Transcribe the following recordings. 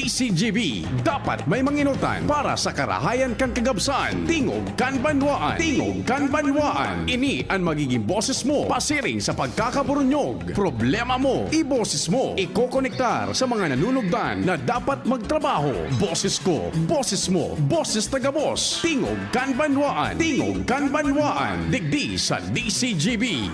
DCGB. Dapat may manginutan para sa karahayan kang kagabsan. Tingog kan banwaan. Tingog kan banwaan. Ini ang magiging boses mo pasiring sa pagkakaburunyog. Problema mo, iboses mo. Ikokonektar sa mga nanunugdan na dapat magtrabaho. Boses ko, boses mo, boses taga-boss. Tingog kan banwaan. Tingog kan banwaan. Digdi sa DCGB.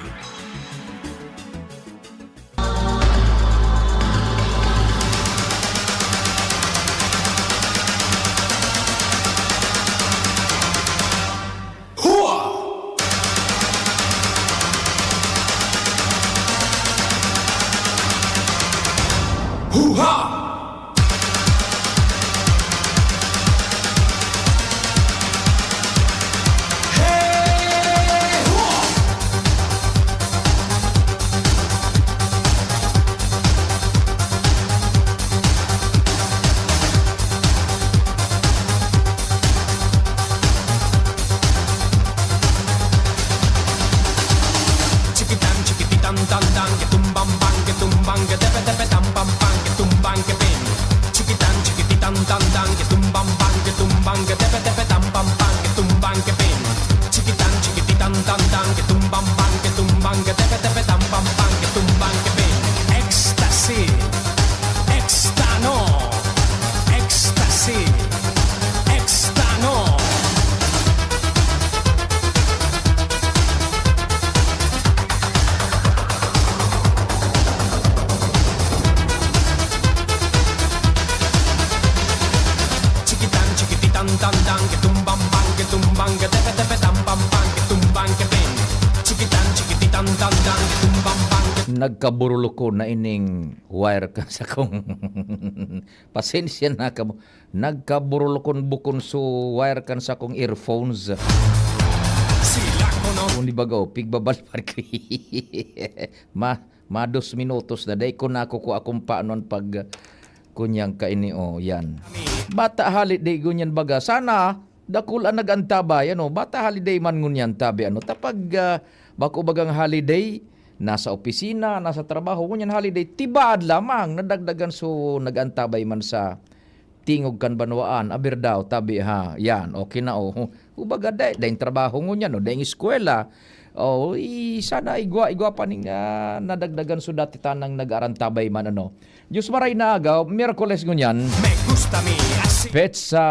Nagkaburulo ko na ining wire ka sa kong pasensya na ka mo. Nagkaburulo ko bukon so wire kan sa kong earphones. Kung di bagaw, pigbabal pa ma 2 minutos na day ko na ako akong paanon pag kunyang kaini yan. Bata holiday gunyan baga. Sana dakulan nagantabay bata holiday man ngunyan tabi tapag bako bagang holiday nasa opisina, nasa trabaho, kunyan holiday, tibaad lamang, nadagdagan so nagantabay man sa tingog kan banwaan, aber daw, tabi ha, yan, okay na ubaga dahin trabaho ngunyan, dahin eskwela, sana igwa pa ning nadagdagan so dati tanang nag-arantabay man Diyos maray na agaw, Miyerkules ngunyan, petsa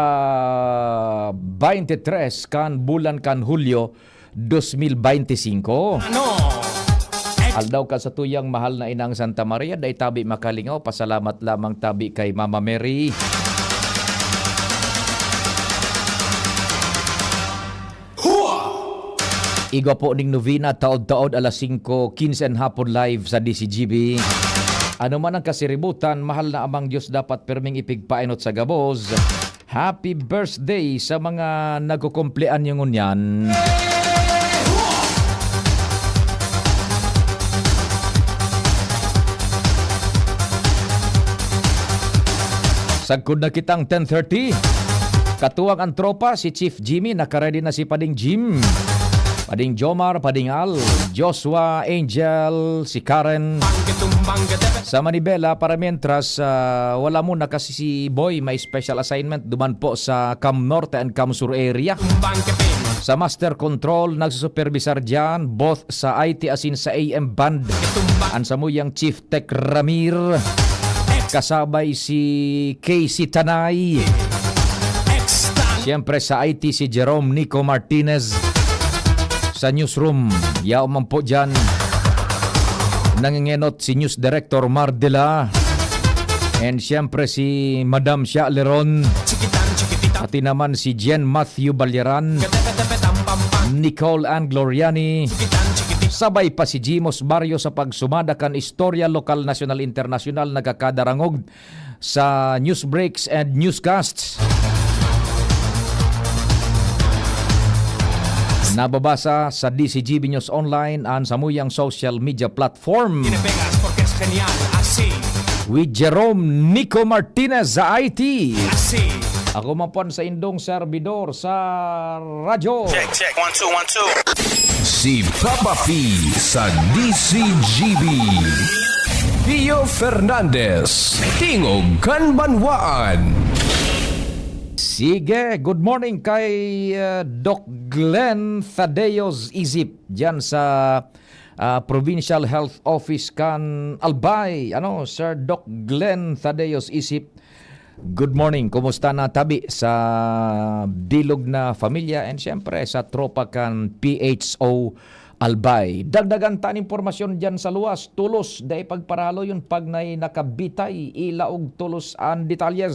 23 kan bulan kan Hulyo 2025. Aldaw ka sa tuyang mahal na inang Santa Maria, day tabi makalingaw, pasalamat lamang tabi kay Mama Mary. Igo po ning novena, taod-taod alas 5:15 hapon live sa DCGB. Ano man ang kasiributan, mahal na amang Diyos dapat perming ipigpainot sa gabos. Happy birthday sa mga nagkukumplean yung unyan. Sagkod na kitang 10:30. Katuwang ang tropa, si Chief Jimmy, nakaready na si Pading Jim. Pading Jomar, Pading Al, Joshua, Angel, si Karen. Sa Manibela, para mientras wala muna kasi si Boy may special assignment duman po sa Cam Norte and Cam Sur area. Sa Master Control, nagsusupervisar dyan, both sa IT asin sa AM Band. Ansamuyang Chief Tech Ramir. Kasabay si Casey Tanay. Siyempre sa IT si Jerome Nico Martinez. Sa newsroom, yao man po dyan. Nangingenot si News Director Mardela. And siyempre si Madam Shia Leron. Pati naman si Jen Matthew Balyaran. Nicole Ann Gloriani. Sabay pa si Jimos Barrio sa pagsumadakan istorya lokal, national, international, nagkakadarangog sa news breaks and newscasts. Nababasa sa DCGB News Online ang samuyang social media platform. With Jerome Nico Martinez sa IT. Ako mapon sa indong servidor sa radyo. Check, 1, 2, 1, 2. Si Papa P sa DCGB. Pio Fernandez, Tingog Kanbanwaan. Sige, good morning kay Doc Glenn Thaddeus Isip dyan sa Provincial Health Office kan Albay. Ano, Sir Doc Glenn Thaddeus Isip, good morning. Kumusta na tabi sa bilog na familia and syempre sa tropa kan PHO Albay. Dagdagan tan impormasyon dyan sa luwas. Tulos, day pagparalo yun pag na'y nakabitay. Ilaog tulos ang detalyes.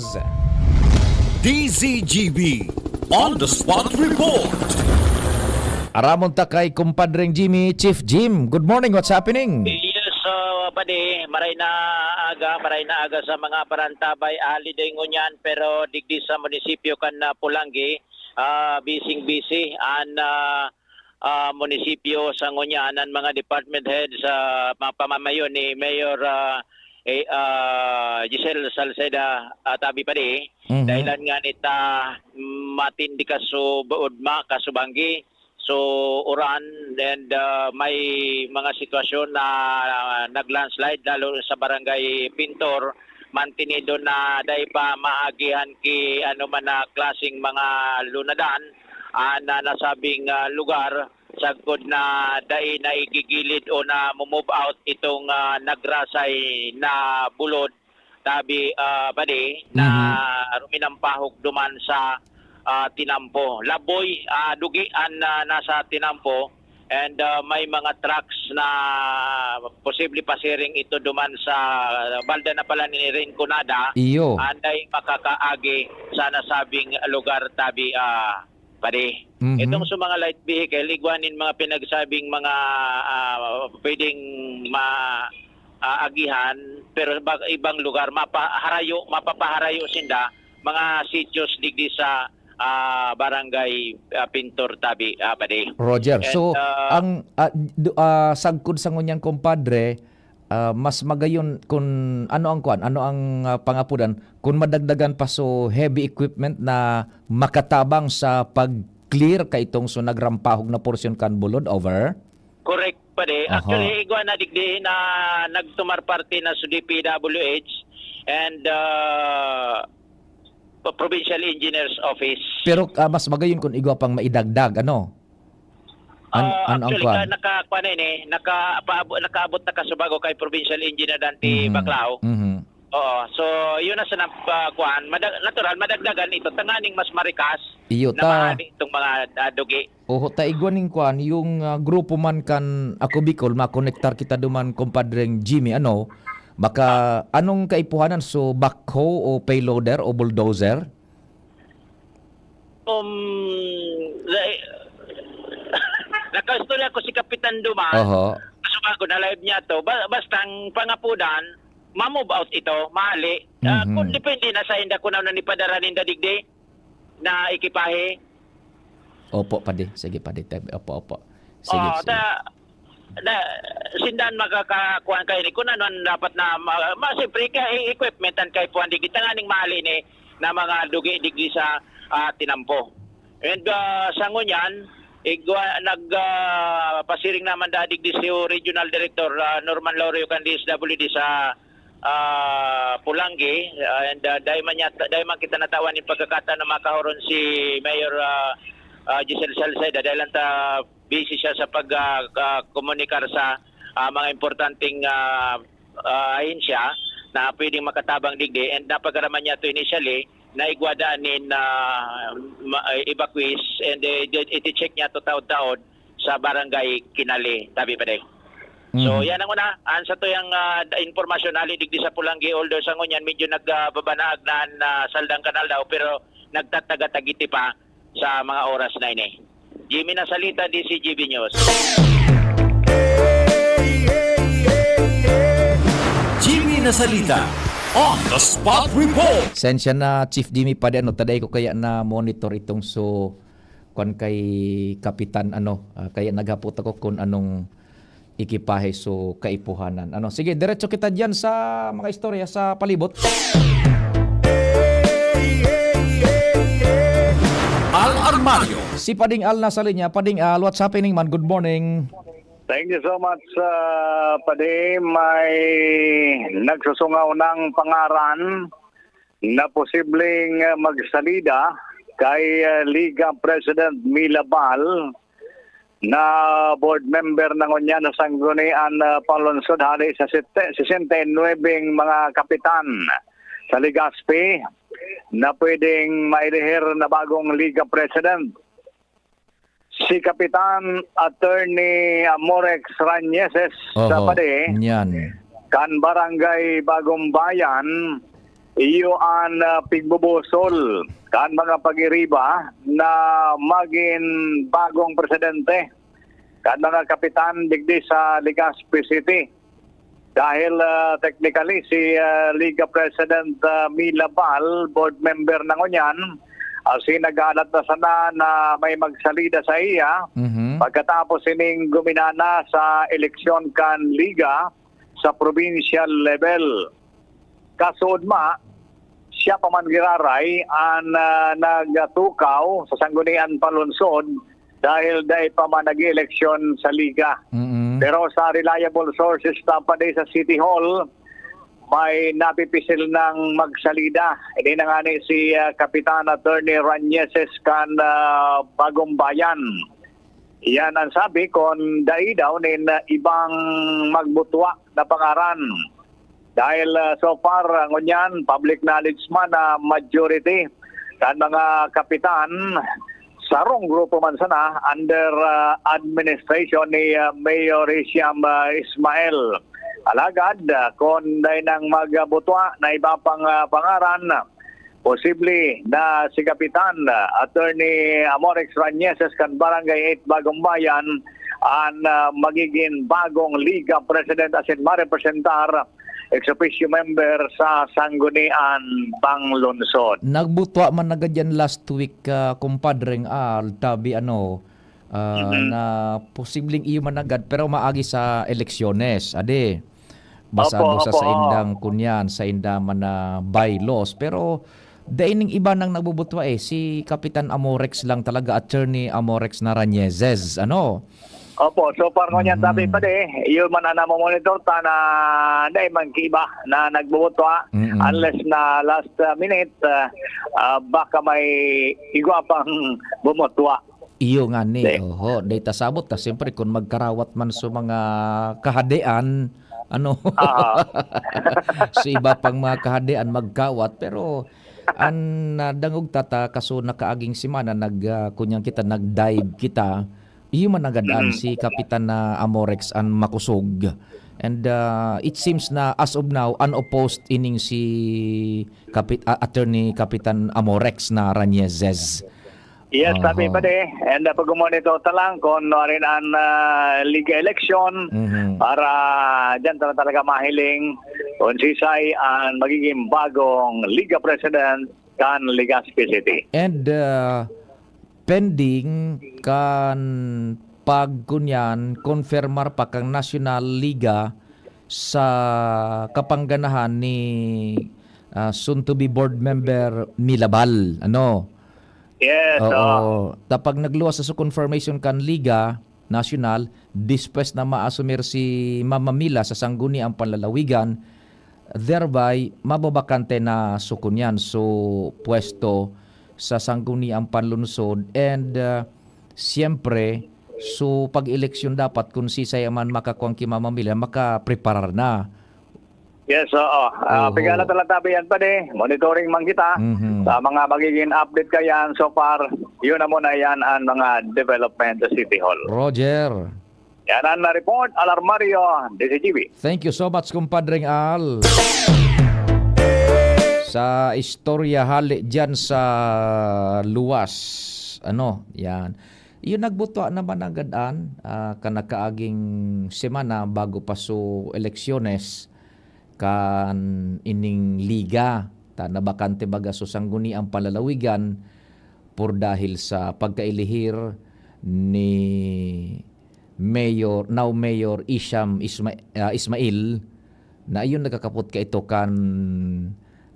DZGB On The Spot Report. Aramon ta kay kumpadreng Jimmy, Chief Jim. Good morning, what's happening? Yes, pade, maray na aga sa mga parantabay holiday ngunyan pero digdi sa munisipyo kan Pulangi, busy an munisipyo sa ngunyanan mga department heads sa mga pamamayon ni Mayor Giselle Salceda tabi pade. Dahilan nga nita matindi kasubudma kasubanggi. So uran and may mga sitwasyon na naglandslide lalo sa barangay Pintor, mantinido na dahil pa maagihan ki ano man na klaseng mga lunadan na nasabing lugar sagkod na dahil na igigilid o na move out itong nagrasay na bulod tabi bade na ruminampahog duman sa Tinampo. Laboy, dugian na nasa Tinampo and may mga trucks na posible pasiring ito duman sa balda na pala ni Rinconada. Iyo. Anday makakaagi sa nasabing lugar tabi pare. Itong sa mga light vehicle, igwanin mga pinagsabing mga pwedeng maagihan pero ibang lugar mapapaharayo sinda mga sityos digdi sa barangay Pintor tabi pade. Roger. And, So ang sagkod sa ngunyan kompadre, mas magayon kung ano ang pangapudan kung madagdagan pa so heavy equipment na makatabang sa pag-clear kay itong so nagrampahog na porsyon kan bulod over. Correct pade. Actually igwa na digdi na nagtumar parte na sa DPWH and Provincial Engineers Office. Pero mas magayon kung igwa pang maidagdag ano? Actually, nakaabot na kasubago kay Provincial Engineer Dante Baclao. Oo. So, yun na sa natural, madagdagan ito. Tanganing mas marikas Iyo na ta. maaari itong mga dugi. Oho, taigwaning kwan, yung grupo man kan ako Bicol, makonektar kita duman kompadreng Jimmy, ano, baka anong kaipuhanan? So, backhoe o payloader o bulldozer? Nakaistorya ko si Kapitan Duman. Oho. Kasubago na live niya to. Bastang pangapudan, ma-move out ito, mahali. Kung depende na sa inda ko na nipadara ninda digdi na ikipahe. Opo, pade. Sige, pade. Opo. Sige, sige. Sindan makakakuan kay ni kunan dapat na siyempre kay equipment and kay puan digdi tanganing mahali ni na mga dugi digdi sa Tinampo. And sa ngunyan pasiring naman dadig di si Regional Director Norman Laurio kan DSWD sa Pulangi and dahil man kita natawan yung pagkakataon na makahoron si Mayor Giselle Salceda dahil lang busy siya sa pagkomunikar sa mga importanteng ahensya na pwedeng makatabang digdi and napagaraman niya ito initially na igwadaanin evacuees and iti-check niya to taod-taod sa barangay Kinali tabi pa day. So yan ang una, ansa to yung informasyon ali digdi sa Pulangi although sa ngunyan medyo nagbabanaag na saldang kanal daw pero nagtataga-tagiti pa sa mga oras na ini. Jimmy Nasalita, DCGB News. Jimmy Nasalita On The Spot Report. Sensya na Chief Jimmy pade ano taday ko kaya na monitor itong so kung kay Kapitan kaya naghapot ako kung anong ikipahe so kaipuhanan. Sige, diretso kita diyan sa mga istorya sa palibot. Al Armario. Si Pading Al nasa linya. Pading Al, what's happening man? Good morning. Thank you so much, Padi. May nagsusungaw ng pangaran na posibleng magsalida kay Liga President Mila Bal na board member ng Unyan na Sanggunian Panlunsod hali sa 69 mga kapitan sa Legazpi na pwedeng mailihir na bagong Liga President. Si Kapitan Attorney Amorex Ranieses sa Padi, Yan. kan Barangay Bagong Bayan, iyo an pigbubusol kan mga pag-iriba na maging bagong presidente kan mga kapitan digdi sa Legazpi City. Dahil technically si Liga President Mila Bal, board member ng Unyan, nag-alat na sana na may magsalida sa iya pagkatapos ining guminana sa eleksyon kan Liga sa provincial level. Kasood siya pa man giraray ang nagtukaw sa Sanggunian Panlunsod dahil dahil pa man nag-eleksyon sa Liga. Pero sa reliable sources tapos sa City Hall, may napipisil ng magsalida. Hindi na nga ni si Kapitan Attorney Ranieses kan Bagong Bayan. Yan ang sabi kung dahil daw nin ibang magbutwa na pangaran. Dahil so far, ngunyan, public knowledge man na majority kan mga kapitan sarong grupo man sana under administration ni Mayor Isiam Ismael. Alagad, kung dahil nang magbutwa na iba pang pangaran, posible na si Kapitan Attorney Amorex Ranieses kan Barangay 8 Bagong Bayan ang magiging bagong Liga President asin marepresentar ex-officio member sa Sanggunian Panlunsod. Nagbutwa man na gadyan last week, kumpadreng tabi na posibleng iyo managad pero maagi sa eleksyones. Ade. Basado sa indang kunyan, sa indang na bylaws. Pero daining iba nang nagbubutwa si Kapitan Amorex lang talaga, Attorney Amorex na Ranieses. Opo, so far ngunyan sabi pa yun man na monitor ta na dahil man kiba na nagbubutwa unless na last minute baka may igwa pang bumutwa. Iyo nga ni, data sabot ta siyempre kung magkarawat man sa mga kahadean, sa iba pang mga kahadean magkawat, pero ang dangog tata kaso nakaaging simana kunyang kita nag-dive kita, iyo man nagadaan si Kapitan na Amorex ang makusog. And it seems na as of now unopposed ining si Attorney Kapitan Amorex na Ranieses. Yes, sabi pa and pag-monitor talang kung rin ang Liga election para dyan talaga mahiling kung sisay ang magiging bagong Liga President kan Legazpi City. And pending kan pagkunyan konfirmar pa kang National Liga sa kapangganahan ni soon to be board member Mila Bal. Yes. Tapag nagluwas sa confirmation kan Liga National, dispes na maasumir si Mama Mila sa Sangguniang Panlalawigan, thereby mababakante na sukunyan pwesto sa Sangguniang Panlunsod. And siyempre, pag-eleksyon dapat kung sisay man makakuang ki Mama Mila, makapreparar na. Yes, pigala talaga yan pa monitoring man kita sa mga magiging update kayan so far. Yun na muna yan ang mga development sa City Hall. Roger. Yan ang report, Alarmario, DCGB. Thank you so much, kumpadreng Al. Sa istorya hali dyan sa luwas. Yan. Yung nagbutwa naman agadaan, kanakaaging semana bago pa eleksyones, kan ining liga nabakante baga so Sangguniang Panlalawigan por dahil sa pagkailihir ni now Mayor Isiam Ismail na iyon nagkakapot ka ito kan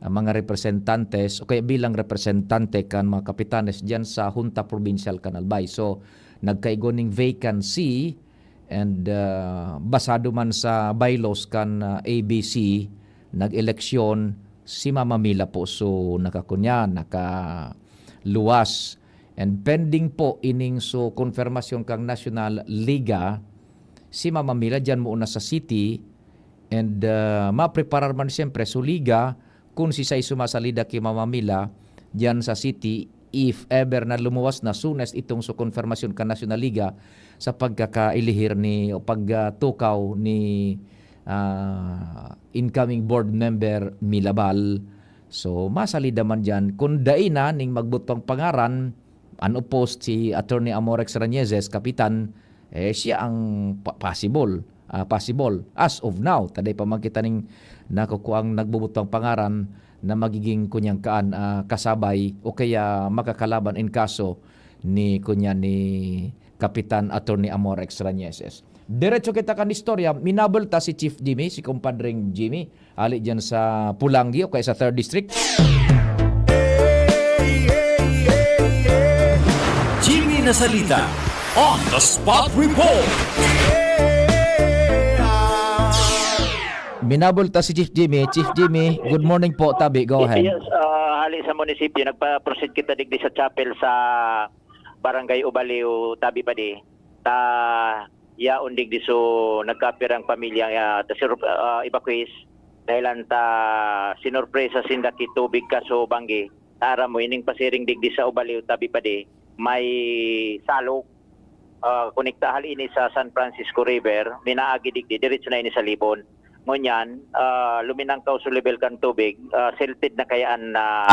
mga representantes o kaya bilang representante kan mga kapitanes diyan sa Junta Provincial Canalbay. So nagkaigo ning vacancy and basado man sa bylaws kan ABC nag-eleksyon si Mama Mila po so nakakunya nakaluwas and pending po ining so konfirmasyon kang National Liga si Mama Mila dyan muna sa city and mapreparar man siyempre so liga kung si say sumasalida kay Mama Mila dyan sa city if ever na lumuwas na soonest itong so konfirmasyon ka National Liga sa pagkakailihir ni o pagtukaw ni incoming board member Milabal. So masalida man dyan kung daina ning magbutang pangaran unopposed si Attorney Amorex Rañezes, Kapitan, siya ang possible as of now. Taday pa magkita ning nakukuang nagbubutang pangaran na magiging kunyang kasabay o kaya makakalaban in kaso ni kunya ni Kapitan Attorney Amorex Rañezes. Diretso kita kan istorya, minabulta si Chief Jimmy, si kumpadring Jimmy, ali dyan sa Pulangi o kaya sa 3rd District. Jimmy Nasalita, On the Spot Report. Minabulta si Chief Jimmy. Chief Jimmy, good morning po, tabi, go ahead. Yes, hali sa munisipyo, nagpa-proceed kita digdi sa chapel sa Barangay Ubaliw, tabi pa di. Yaon digdi so nagkapirang pamilya evacuees dahilan ta sinurpresa sindaki tubig ka so Banggi. Tara mo ining pasiring digdi sa Ubaliw, tabi pa di. May salok konekta hali ini sa San Francisco River, minaagi digdi diretso na ini sa Libon. Ngunyan, luminangkaw sa level kan tubig, silted na kayaan na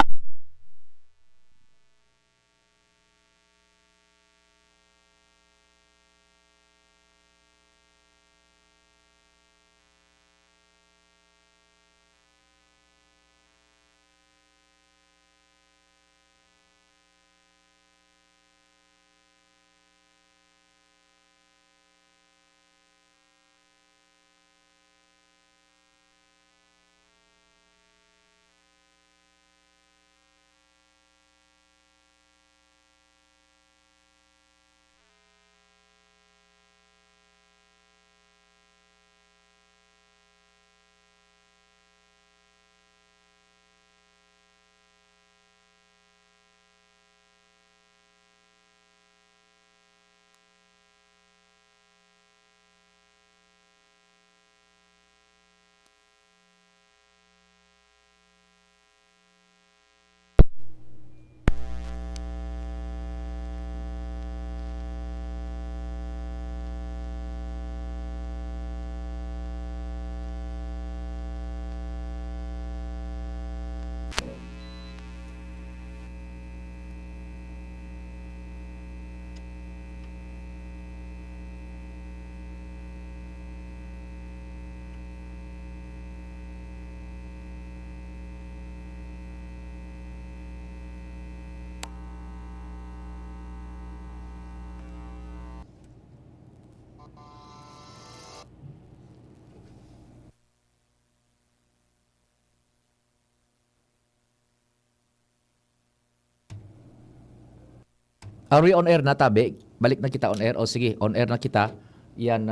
Are we on air na, tabi? Balik na kita on air. O sige, on air na kita. Yan,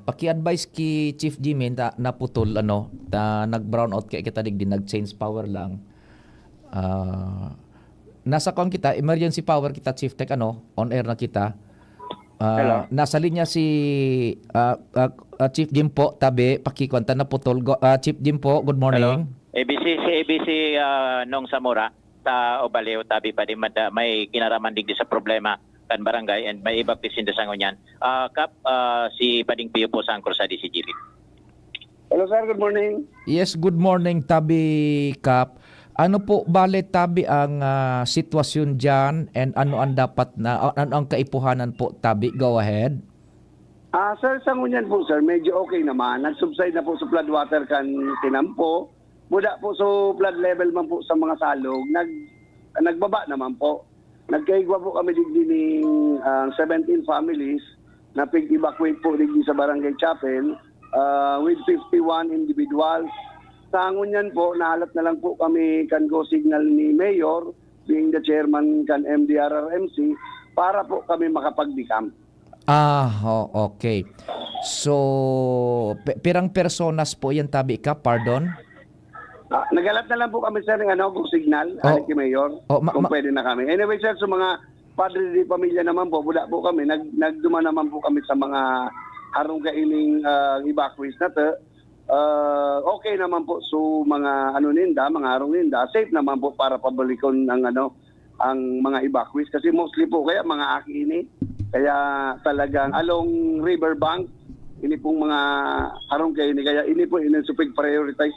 paki-advise ki Chief Jimmy na naputol, na nag-brown out kaya kita digdi, nag-change power lang. Nasa kong kita, emergency power kita, Chief Tech, on air na kita. Nasa linya si Chief Jim po, tabi, pakikwanta na putol. Chief Jim po, good morning. Hello. ABC nung Samora sa Ubaliw, tabi pa di may kinaraman digdi sa problema kan barangay and may iba pisin sa ngunyan. Kap, si Pading Pio po sa angkor sa DCGP. Hello sir, good morning. Yes, good morning, tabi, Kap. Ano po bale, tabi, ang sitwasyon dyan and ano ang dapat na, ano ang kaipuhanan po, tabi? Go ahead. Sir, sa ngunyan po sir, medyo okay naman. Nag-subside na po sa floodwater kan Tinampo. Muda po so flood level man po sa mga salog. Nagbaba naman po. Nagkaigwa po kami digdi ng 17 families na pig-evacuate po digdi sa Barangay Chapel with 51 individuals. Sa ngunyan po, nahalat na lang po kami kan go signal ni Mayor, being the chairman kan MDRRMC, para po kami makapag-decamp. Okay. So, pirang personas po yan tabi ka, pardon? Nagalat na lang po kami sir ng kung signal, Alec Mayor, kung pwede na kami. Anyway sir, sa mga padre di pamilya naman po, buda po kami, nagduma naman po kami sa mga harong kaining evacuees na to. Okay naman po so mga mga harong ninda, safe naman po para pabalikon ang mga evacuees kasi mostly po kaya mga aki ini, kaya talagang along riverbank ini pong mga harong kaini, kaya ini po inisupig prioritize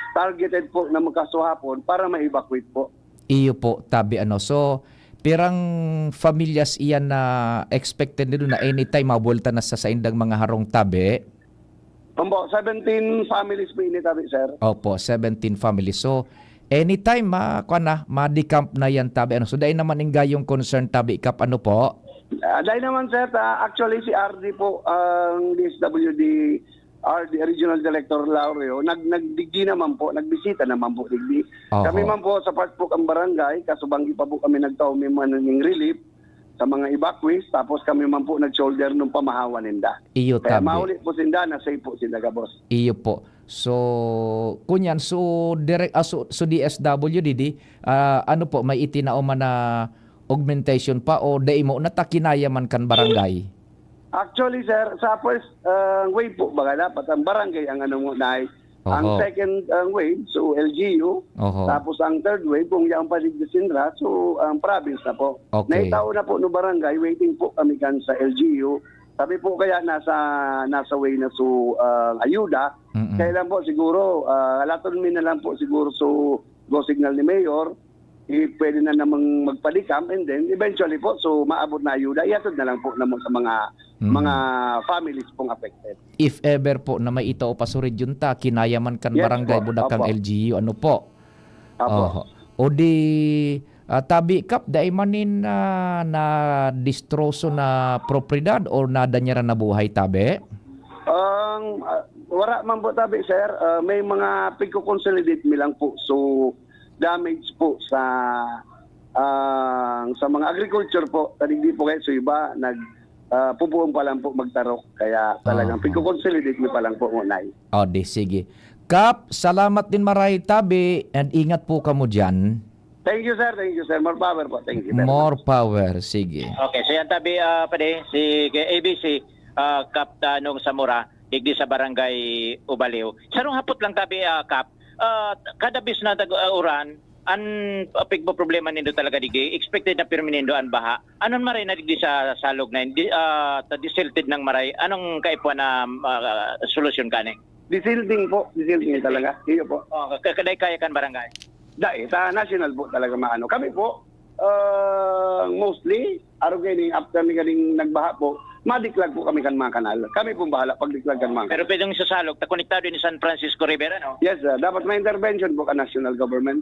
targeted po na magkasuhapon para ma-evacuate po. Iyo po tabi so pirang familyas iyan na expected nito na anytime mabulta na sa indang mga harong tabi. Opo, 17 families po ini tabi sir. Opo, 17 families. So anytime ma-decamp na yan tabi so dahil naman yung concern tabi kap po? Dahil naman sir, actually si RD po, ang DSWD, RD Regional Director Laureo, nagdigdi naman po, nagbisita naman po digdi. Kami man po sa part po ang barangay, kasubanggi pa po kami nagtaw may ng relief sa mga evacuees, tapos kami man po nag-shoulder nung pamahawan ninda. Iyo Kaya tabi. maulit po sinda, na safe po sinda ka boss. Iyo po. So kunyan so direct so DSWD po may itinao man na augmentation pa o dai mo natakinaya man kan barangay? Actually sir, sa first wave po baga dapat ang barangay ang nai. Ang second wave, so LGU. Tapos ang third wave, kung yung paligdisinra, so ang province na po. Okay. Naitao na po no barangay, waiting po kami kan sa LGU. Sabi po kaya nasa way na so ayuda. Kailan po siguro, alaton min na lang po siguro so go signal ni Mayor. Pwede na namang magpadikam and then eventually po so maabot na ayuda iatod na lang po namo sa mga families pong affected. If ever po na may itao pa sa region ta kinayaman kan barangay budakang LGU po? O di tabi kap dai manin na distroso na propriedad or na danyaran na buhay tabi? Wala man po tabi sir, may mga pigko-consolidate mi lang po so damage po sa mga agriculture po. Hindi po kayo so iba pupuon pa lang po magtarok. Kaya talagang pigko-consolidate mi pa lang po unay. Di sige. Kap, salamat din maray tabi and ingat po kamo dyan. Thank you sir. More power po. Thank you. More power. Sige. Okay, so yan tabi pade si ABC Kaptanong Samura digdi sa barangay Ubaliw. Sarong hapot lang tabi Kap. Kada bis na uran an pigbo problema nindo talaga digi expected na permanendo an baha anon maray na digdi sa salog na disilted ng maray anong kaipuan na solusyon kani Disilting talaga iyo po kaday kaya kan barangay sa national po talaga maano kami po mostly araw ganing after ni ganing nagbaha po madiklag po kami kan mga kanal. Kami pong bahala pagdiklag kan mga kanal. Pero pwedeng sasalog, konektado ni San Francisco River, no? Yes, dapat may intervention po ka national government.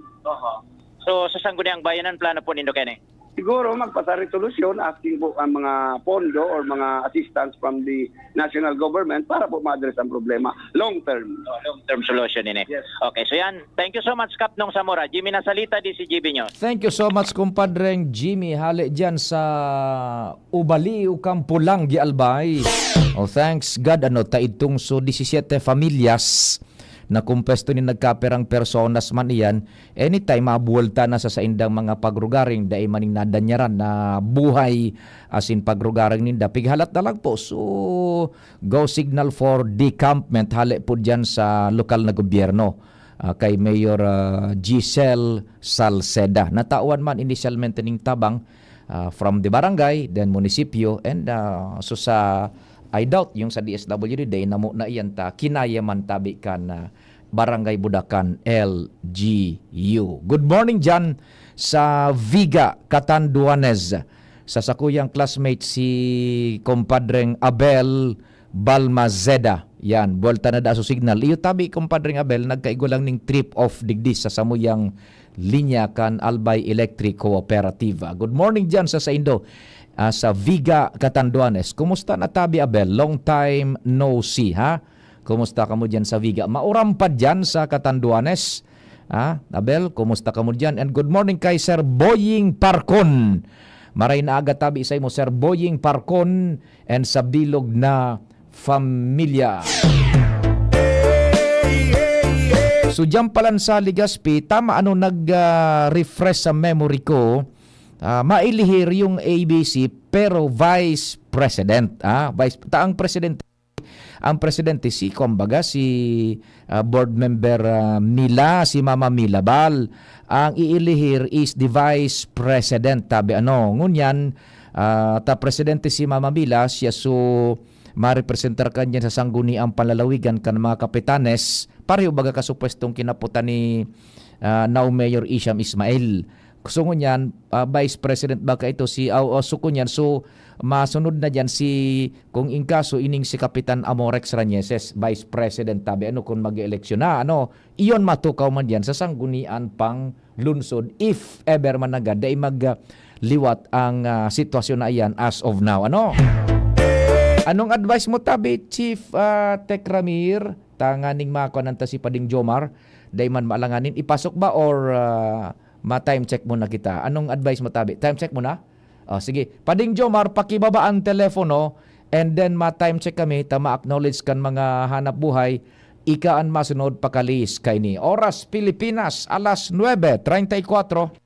So, sa sangguniang bayanan, plano po nindo kene? Siguro magpasa resolution asking po ang mga pondo or mga assistance from the national government para po ma-address ang problema long term. Long-term solution ini. Yes. Okay, so yan. Thank you so much, Kapnong Samora. Jimmy Nasalita, DCGB News. Thank you so much, kumpadreng Jimmy. Hali dyan sa Ubaliw, Kampulang, Gialbay. Thanks God, taitong so 17 familias na kumpesto ni nagkaperang personas man iyan, anytime mabuwalta na sa indang mga pagrugaring dahil maning nadanyaran na buhay asin pagrugaring ninda. Pighalat na lang po. So, go signal for decampment. Hali po dyan sa lokal na gobyerno. Kay Mayor Giselle Salceda. Natawan man initialmente ning tabang from the barangay, then munisipyo, and so sa I doubt yung sa DSWD day namo na iyan ta kinaya man tabi kan Barangay Budakan LGU. Good morning dyan sa Viga, Catanduanes. Sa sakuyang classmate si kumpadreng Abel Balmazeda. Yan, bolta na da so signal. Iyo tabi kumpadreng Abel nagkaigo lang ning trip off digdi sa samuyang linya kan Albay Electric Cooperativa. Good morning dyan sa Indo. Sa Viga, Catanduanes. Kumusta na tabi Abel? Long time no see, ha? Kumusta ka mo dyan sa Viga? Maurampad dyan sa Catanduanes. Abel, kumusta ka mo dyan? And good morning kay Sir Boying Parcon. Maray na aga tabi sa imo Sir Boying Parcon and sa bilog na familia. So diyan palan sa Ligaspi, tama nag-refresh sa memory ko, mailihir yung ABC pero Vice President. Ang presidente si kumbaga si board member Mila, si Mama Mila Bal. Ang iilihir is the Vice President. Tabi ngunyan, presidente si Mama Mila, siya ma-representar kanya sa sangguniang panlalawigan kan mga kapitanes, pareho baga kasupwestong kinaputan ni now Mayor Isham Ismail. So ngunyan, Vice President baka ito si so kunyan, so masunod na dyan kung in kaso ining si Kapitan Amorex Ranieses, Vice President tabi kung mag-eleksyon na iyon matukaw man dyan sa sanggunian pang lunsod if ever man agad ay magliwat ang sitwasyon na iyan as of now. Anong advice mo tabi, Chief Tek Ramir? Tanganing makonanta si Pading Jomar, day man maalanganin, ipasok ba or ma-time check muna kita? Anong advice mo tabi? Time check muna? Sige. Pading Jomar, pakibaba ang telepono and then ma-time check kami, ma-acknowledge kan mga hanap buhay, ikaan masunod pakalis kay ni. Oras Pilipinas, alas 9:34.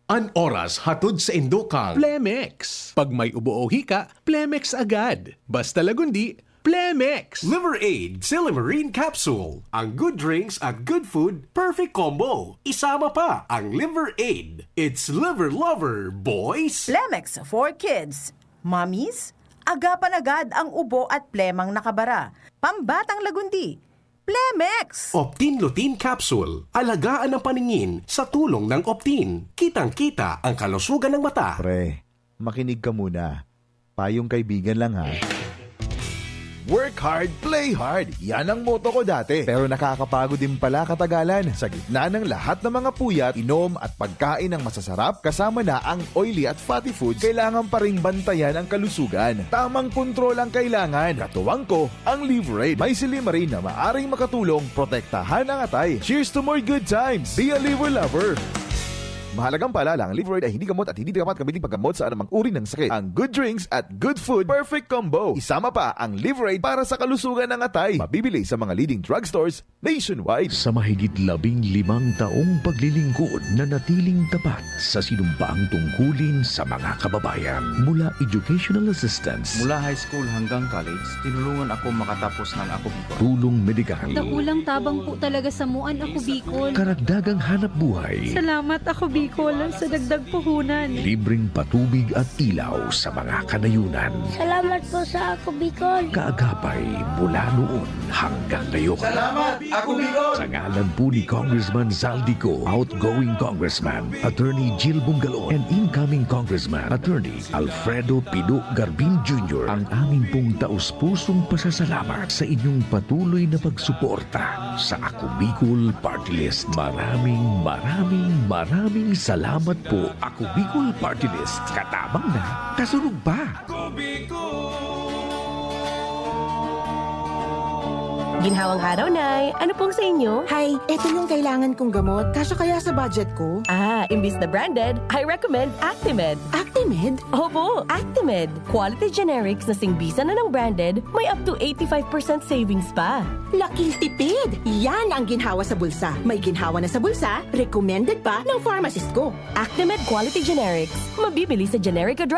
An oras hatod sa Indokal. Plemex. Pag may ubo o hika, Plemex agad. Basta lagundi, Plemex. Liver Aid Silimarine Capsule. Ang good drinks at good food, perfect combo. Isama pa ang Liver Aid. It's liver lover, boys. Plemex for kids. Mommies, agapan agad ang ubo at plemang nakabara. Pambatang lagundi. Plemex! Optin Lutein Capsule. Alagaan ang paningin sa tulong ng Optin. Kitang-kita ang kalusugan ng mata. Pre, makinig ka muna. Payong kaibigan lang ha. Work hard, play hard. Yan ang motto ko dati. Pero nakakapagod din pala katagalan. Sa gitna ng lahat ng mga puyat, inom at pagkain ng masasarap, kasama na ang oily at fatty foods, kailangan pa ring bantayan ang kalusugan. Tamang kontrol ang kailangan. Katuwang ko, ang Liver Aid. May silimarin na maaring makatulong protektahan ang atay. Cheers to more good times. Be a liver lover. Mahalagang paalala, ang Liver Aid ay hindi gamot at hindi dapat gamitin paggamot sa anumang uri ng sakit. Ang good drinks at good food, perfect combo. Isama pa ang Liver Aid para sa kalusugan ng atay. Mabibili sa mga leading drugstores nationwide. Sa mahigit 15 taong paglilingkod na natiling tapat sa sinumpaang tungkulin sa mga kababayan. Mula educational assistance, mula high school hanggang college, tinulungan ako makatapos ng Ako Bicol. tulong medikal, Dakulang tabang po talaga sa muan Ako Bicol. karagdagang hanap buhay, Salamat Ako Bicol sa dagdag puhunan. libreng patubig at ilaw sa mga kanayunan. Salamat po sa Ako Bicol. Kaagapay mula noon hanggang ngayon. Salamat, Ako Bicol! Sa ngalan po ni Congressman Zaldico, outgoing Congressman Attorney Jill Bungalon, and incoming Congressman Attorney Alfredo Pido Garbin Jr., ang aming pong taus-pusong pasasalamat sa inyong patuloy na pagsuporta sa Ako Bicol Party List. Maraming salamat po, Ako Bicol Party List. Katabang na, kasunod pa. Ginhawang araw, Nay. Ano pong sa inyo? Hi, ito yung kailangan kong gamot. Kasya kaya sa budget ko? Imbis na branded, I recommend Actimed. Actimed? Opo, Actimed. Quality generics na singbisa na ng branded, may up to 85% savings pa. Laking tipid! Yan ang ginhawa sa bulsa. May ginhawa na sa bulsa, recommended pa ng pharmacist ko. Actimed Quality Generics. Mabibili sa generic drug